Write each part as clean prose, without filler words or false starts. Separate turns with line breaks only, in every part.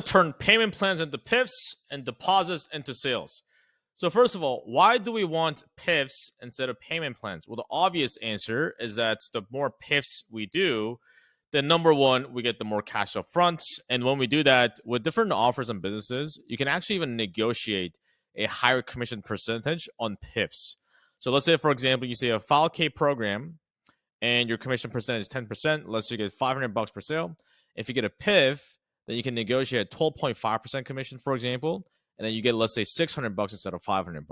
turn payment plans into PIFs and deposits into sales. So first of all, why do we want PIFs instead of payment plans? Well, the obvious answer is that the more PIFs we do, then number one, we get the more cash up front. And when we do that with different offers and businesses, you can actually even negotiate a higher commission percentage on PIFs. So let's say, for example, you say a 5K program and your commission percentage is 10%. Let's say you get $500 per sale. If you get a PIF, then you can negotiate 12.5% commission, for example, and then you get, let's say, $600 instead of $500.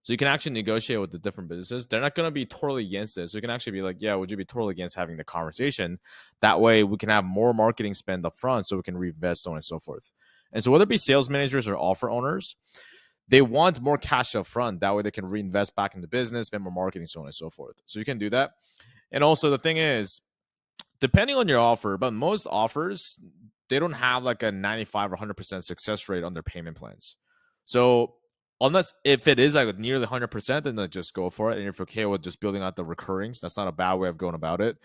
So you can actually negotiate with the different businesses. They're not going to be totally against this. So you can actually be like, yeah, would you be totally against having the conversation? That way we can have more marketing spend up front so we can reinvest, so on and so forth. And so whether it be sales managers or offer owners, they want more cash up front. That way they can reinvest back in the business, spend more marketing, so on and so forth. So you can do that. And also the thing is, depending on your offer, but most offers, they don't have like a 95 or 100% success rate on their payment plans. So unless if it is like nearly 100%, then just go for it. And if you're okay with just building out the recurrings, that's not a bad way of going about it.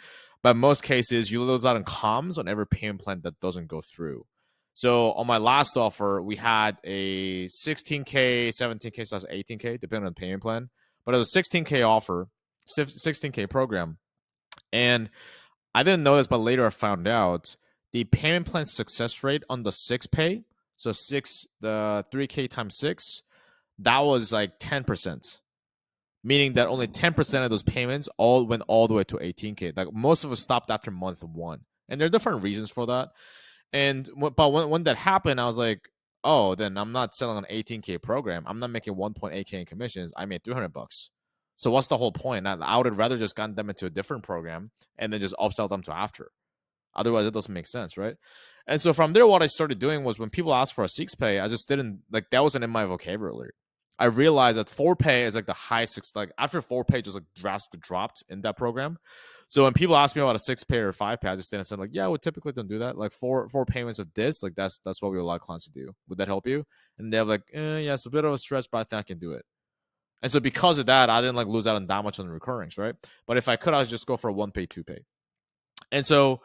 But in most cases, you lose out on comms on every payment plan that doesn't go through. So on my last offer, we had a 16K, 17K, slash 18K, depending on the payment plan. But it was a 16K offer, 16K program. And I didn't know this, but later I found out the payment plan success rate on the 6Pay, so the 3K times 6, that was like 10%, meaning that only 10% of those payments all went all the way to 18K. Like most of us stopped after month one, and there are different reasons for that. But when that happened, I was like, oh, then I'm not selling an 18K program. I'm not making 1.8K in commissions. I made $300. So what's the whole point? I would have rather just gotten them into a different program and then just upsell them to after. Otherwise, it doesn't make sense, right? And so from there, what I started doing was when people asked for a 6Pay, I just didn't, like, that wasn't in my vocabulary. I realized that 4Pay is like the highest, like after 4Pay just like drastically dropped in that program. So when people ask me about a 6Pay or 5Pay, I just didn't say like, yeah, we typically don't do that. Like four payments of this, like that's what we allow clients to do. Would that help you? And they're like, yeah, it's a bit of a stretch, but I think I can do it. And so because of that, I didn't like lose out on that much on the recurrings, right? But if I could, I would just go for a 1Pay, 2Pay. And so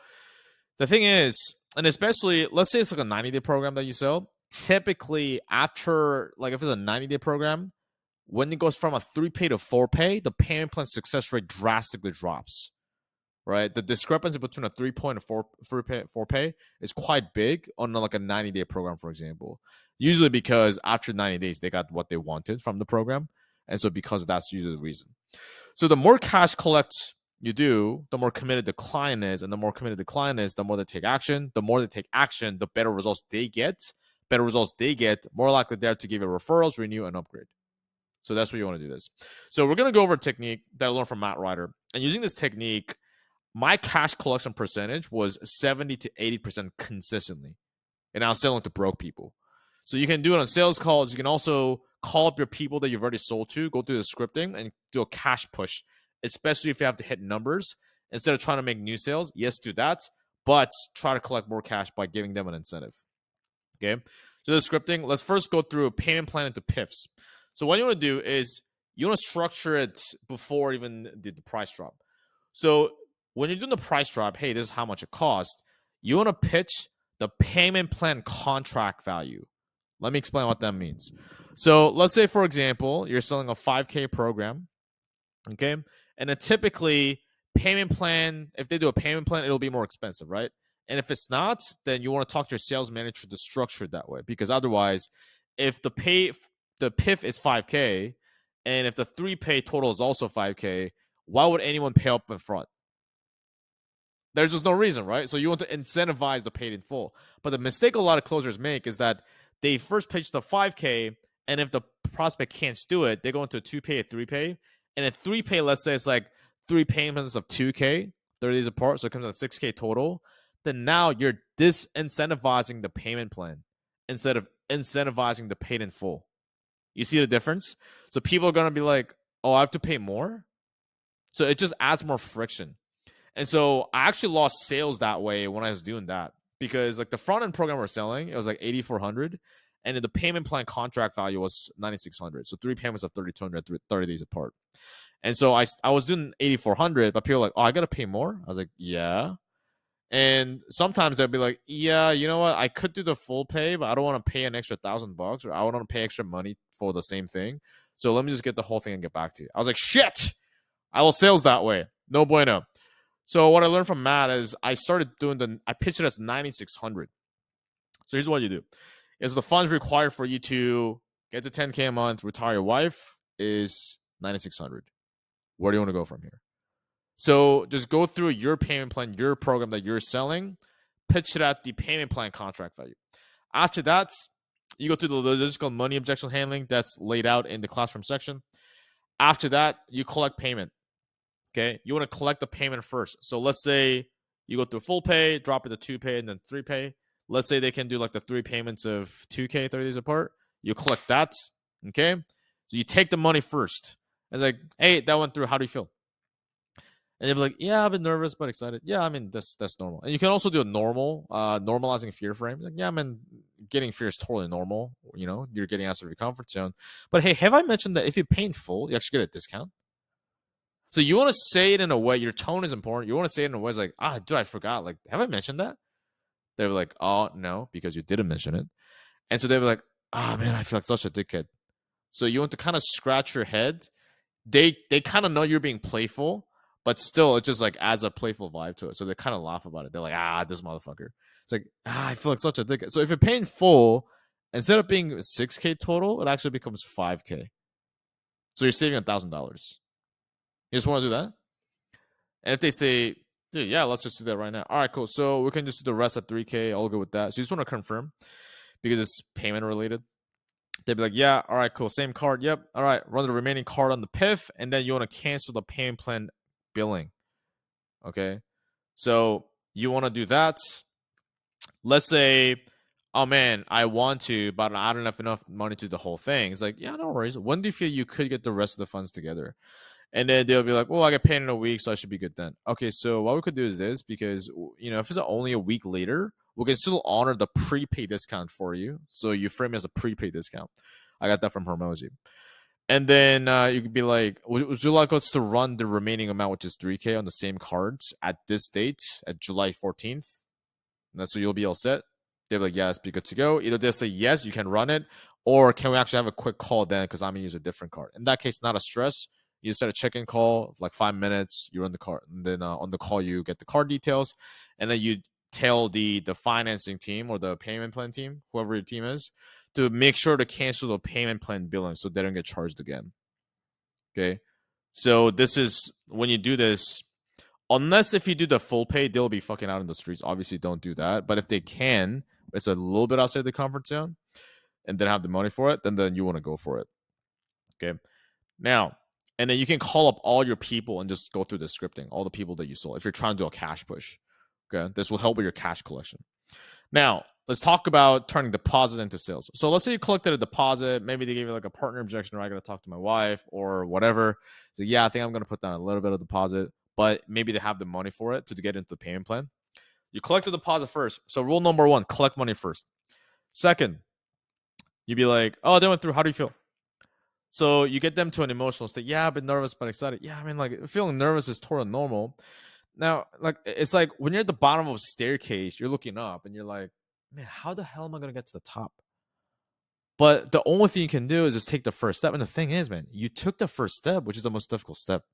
the thing is, and especially let's say it's like a 90-day program that you sell, typically after, like if it's a 90-day program, when it goes from a 3Pay to 4Pay, the payment plan success rate drastically drops, right? The discrepancy between a 3 and 4Pay is quite big on like a 90-day program, for example. Usually because after 90 days, they got what they wanted from the program. And so because that's usually the reason. So the more cash collect you do, the more committed the client is. And the more committed the client is, the more they take action. The more they take action, the better results they get. Better results they get, more likely they're to give you referrals, renew, and upgrade. So that's what you want to do this. So we're going to go over a technique that I learned from Matt Ryder. And using this technique, my cash collection percentage was 70 to 80% consistently. And I was selling to broke people. So you can do it on sales calls. You can also call up your people that you've already sold to, go through the scripting, and do a cash push, especially if you have to hit numbers. Instead of trying to make new sales, yes, do that, but try to collect more cash by giving them an incentive. Okay, so the scripting, let's first go through a payment plan into PIFs. So what you want to do is you want to structure it before even the price drop. So when you're doing the price drop, hey, this is how much it costs. You want to pitch the payment plan contract value. Let me explain what that means. So let's say, for example, you're selling a 5K program, okay? And a typically payment plan, if they do a payment plan, it'll be more expensive, right? And if it's not, then you want to talk to your sales manager to structure it that way. Because otherwise, if the PIF is 5K, and if the 3Pay total is also 5K, why would anyone pay up in front? There's just no reason, right? So you want to incentivize the paid in full. But the mistake a lot of closers make is that they first pitch the 5K, and if the prospect can't do it, they go into a 2Pay, a 3Pay. And a 3Pay, let's say it's like 3 payments of 2K, 30 days apart, so it comes to 6K total. Then now you're disincentivizing the payment plan instead of incentivizing the paid in full. You see the difference? So people are going to be like, oh, I have to pay more? So it just adds more friction. And so I actually lost sales that way when I was doing that, because like the front end program we're selling, it was like 8,400, and the payment plan contract value was 9,600. So 3 payments of 3,200, 30 days apart. And so I was doing 8,400, but people were like, oh, I got to pay more. I was like, yeah. And sometimes they'll be like, yeah, you know what? I could do the full pay, but I don't want to pay an extra $1,000 or I don't want to pay extra money for the same thing. So let me just get the whole thing and get back to you. I was like, shit, I will sales that way. No bueno. So what I learned from Matt is I started doing I pitched it as 9,600. So here's what you do. Is the funds required for you to get to 10K a month, retire your wife is 9,600. Where do you want to go from here? So just go through your payment plan, your program that you're selling, pitch it at the payment plan contract value. After that, you go through the logistical money objection handling that's laid out in the classroom section. After that, you collect payment. Okay, you want to collect the payment first. So let's say you go through full pay, drop it to 2 pay, and then 3 pay. Let's say they can do like the 3 payments of 2K 30 days apart. You collect that. Okay, so you take the money first. It's like, hey, that went through. How do you feel? And they'll be like, yeah, I've been nervous but excited. Yeah, I mean, that's normal. And you can also do a normal, normalizing fear frame. Like, yeah, I mean, getting fear is totally normal. You know, you're getting out of your comfort zone. But hey, have I mentioned that if you pay in full, you actually get a discount? So you want to say it in a way, your tone is important. You want to say it in a way it's like, dude, I forgot. Like, have I mentioned that? They were like, oh, no, because you didn't mention it. And so they were like, man, I feel like such a dickhead. So you want to kind of scratch your head. They kind of know you're being playful, but still, it just like adds a playful vibe to it. So they kind of laugh about it. They're like, this motherfucker. It's like, I feel like such a dickhead. So if you're paying full, instead of being 6K total, it actually becomes 5K. So you're saving $1,000. You just want to do that? And if they say, dude, yeah, let's just do that right now. All right, cool. So we can just do the rest at 3K. I'll go with that. So you just want to confirm because it's payment related. They'd be like, yeah, all right, cool. Same card. Yep. All right. Run the remaining card on the PIF. And then you want to cancel the payment plan billing. Okay. So you want to do that. Let's say, oh man, I want to, but I don't have enough money to do the whole thing. It's like, yeah, no worries. When do you feel you could get the rest of the funds together? And then they'll be like, well, I get paid in a week, so I should be good then. Okay, so what we could do is this, because, you know, if it's only a week later, we can still honor the prepaid discount for you. So you frame it as a prepaid discount. I got that from Hermosi. And then you could be like, would you like us to run the remaining amount, which is 3K, on the same cards at this date, at July 14th? And that's so you'll be all set. They'll be like, yes, be good to go. Either they'll say, yes, you can run it, or can we actually have a quick call then because I'm going to use a different card. In that case, not a stress. You set a check-in call of like 5 minutes. You run the card, and then on the call you get the card details, and then you tell the financing team or the payment plan team, whoever your team is, to make sure to cancel the payment plan billing so they don't get charged again. Okay, so this is when you do this. Unless if you do the full pay, they'll be fucking out in the streets. Obviously, don't do that. But if they can, it's a little bit outside the comfort zone, and then have the money for it, then you want to go for it. Okay, now. And then you can call up all your people and just go through the scripting, all the people that you sold, if you're trying to do a cash push. Okay, this will help with your cash collection. Now, let's talk about turning deposits into sales. So let's say you collected a deposit. Maybe they gave you like a partner objection, or I got to talk to my wife or whatever. So yeah, I think I'm going to put down a little bit of deposit, but maybe they have the money for it to get into the payment plan. You collect the deposit first. So rule number 1, collect money first. Second, you'd be like, oh, they went through. How do you feel? So you get them to an emotional state. Yeah, I've been nervous but excited. Yeah, I mean, like feeling nervous is totally normal. Now, like it's like when you're at the bottom of a staircase, you're looking up and you're like, man, how the hell am I gonna get to the top? But the only thing you can do is just take the first step. And the thing is, man, you took the first step, which is the most difficult step.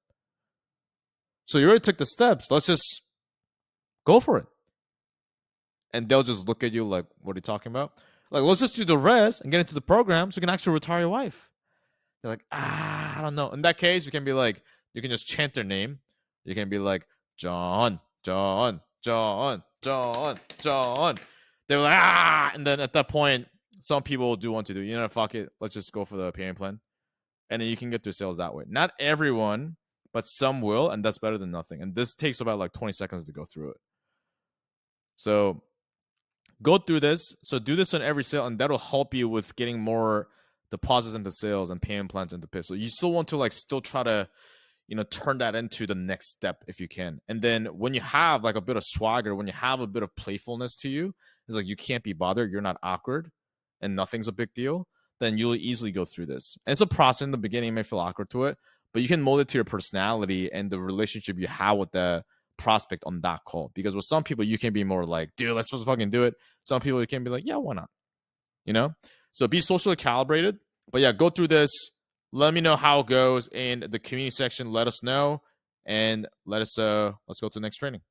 So you already took the steps. Let's just go for it. And they'll just look at you like, what are you talking about? Like, let's just do the rest and get into the program so you can actually retire your wife. They're like, I don't know. In that case, you can be like, you can just chant their name. You can be like, John, John, John, John, John. They're like, and then at that point, some people do want to do, fuck it. Let's just go for the payment plan. And then you can get their sales that way. Not everyone, but some will, and that's better than nothing. And this takes about like 20 seconds to go through it. So go through this. So do this on every sale, and that'll help you with getting more deposits into sales and payment plans into PIF. So you still want to like still try to, turn that into the next step if you can. And then when you have like a bit of swagger, when you have a bit of playfulness to you, it's like you can't be bothered, you're not awkward, and nothing's a big deal, then you'll easily go through this. And it's a process. In the beginning, you may feel awkward to it, but you can mold it to your personality and the relationship you have with the prospect on that call. Because with some people, you can be more like, dude, let's just fucking do it. Some people, you can be like, yeah, why not? You know? So be socially calibrated. But yeah, go through this. Let me know how it goes in the community section. Let us know. And let's go to the next training.